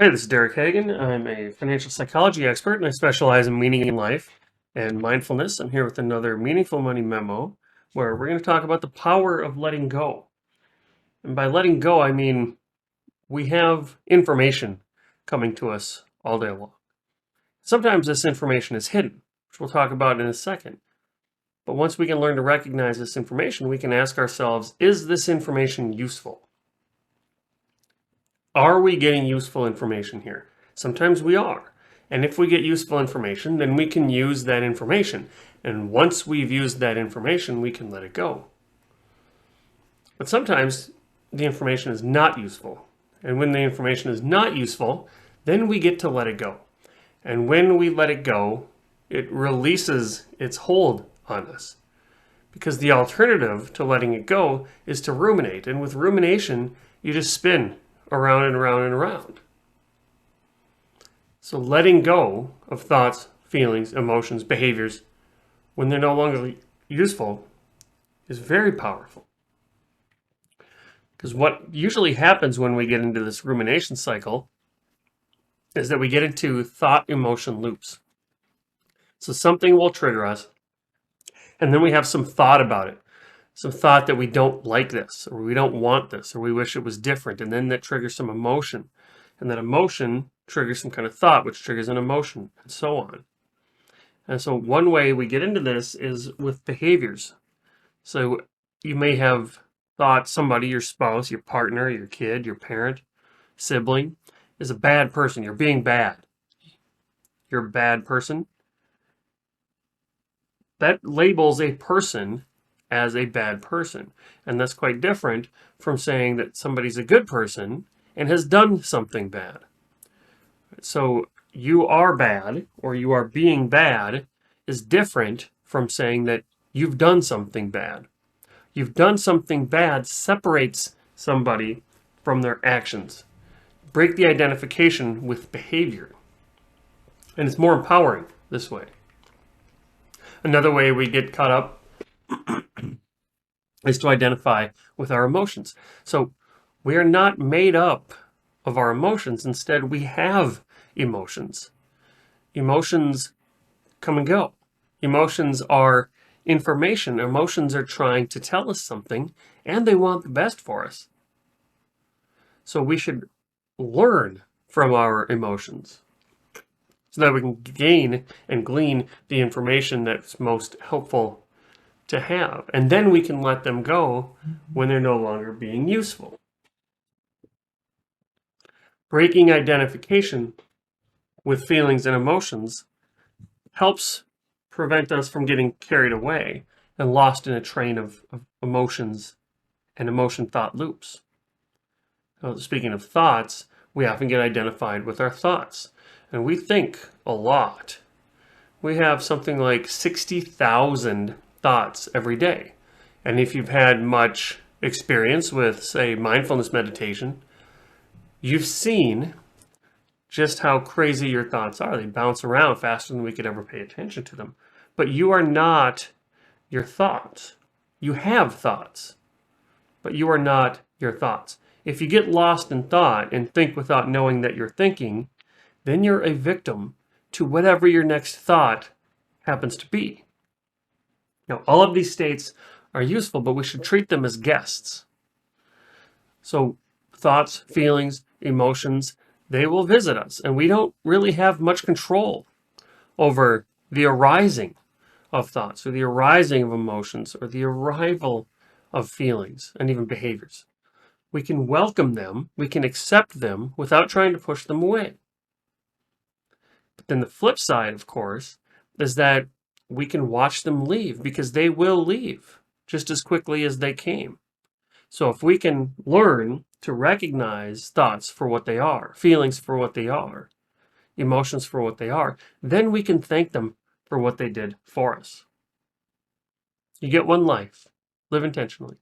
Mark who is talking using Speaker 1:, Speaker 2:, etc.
Speaker 1: Hey, this is Derek Hagan. I'm a financial psychology expert and I specialize in meaning in life and mindfulness. I'm here with another Meaningful Money memo where we're going to talk about the power of letting go. And by letting go, I mean we have information coming to us all day long. Sometimes this information is hidden, which we'll talk about in a second. But once we can learn to recognize this information, we can ask ourselves, is this information useful? Are we getting useful information here? Sometimes we are. And if we get useful information, then we can use that information. And once we've used that information, we can let it go. But sometimes the information is not useful. And when the information is not useful, then we get to let it go. And when we let it go, it releases its hold on us. Because the alternative to letting it go is to ruminate. And with rumination, you just spin around and around and around. So letting go of thoughts, feelings, emotions, behaviors, when they're no longer useful, is very powerful. Because what usually happens when we get into this rumination cycle is that we get into thought-emotion loops. So something will trigger us, and then we have some thought about it. Some thought that we don't like this, or we don't want this, or we wish it was different. And then that triggers some emotion. And that emotion triggers some kind of thought, which triggers an emotion, and so on. And so one way we get into this is with behaviors. So you may have thought somebody, your spouse, your partner, your kid, your parent, sibling, is a bad person. You're being bad. You're a bad person. That labels a person as a bad person. And that's quite different from saying that somebody's a good person and has done something bad. So you are bad or you are being bad is different from saying that you've done something bad. You've done something bad separates somebody from their actions. Break the identification with behavior. And it's more empowering this way. Another way we get caught up is to identify with our emotions. So we are not made up of our emotions. Instead, we have emotions. Emotions come and go. Emotions are information. Emotions are trying to tell us something, and they want the best for us. So we should learn from our emotions so that we can gain and glean the information that's most helpful to have. And then we can let them go when they're no longer being useful. Breaking identification with feelings and emotions helps prevent us from getting carried away and lost in a train of emotions and emotion thought loops. Now, speaking of thoughts, we often get identified with our thoughts. And we think a lot. We have something like 60,000 thoughts every day. And if you've had much experience with, say, mindfulness meditation, you've seen just how crazy your thoughts are. They bounce around faster than we could ever pay attention to them. But you are not your thoughts. You have thoughts, but you are not your thoughts. If you get lost in thought and think without knowing that you're thinking, then you're a victim to whatever your next thought happens to be. Now, all of these states are useful, but we should treat them as guests. So thoughts, feelings, emotions, they will visit us, and we don't really have much control over the arising of thoughts or the arising of emotions or the arrival of feelings and even behaviors. We can welcome them, we can accept them without trying to push them away. But then the flip side, of course, is that we can watch them leave because they will leave just as quickly as they came. So if we can learn to recognize thoughts for what they are, feelings for what they are, emotions for what they are, then we can thank them for what they did for us. You get one life. Live intentionally.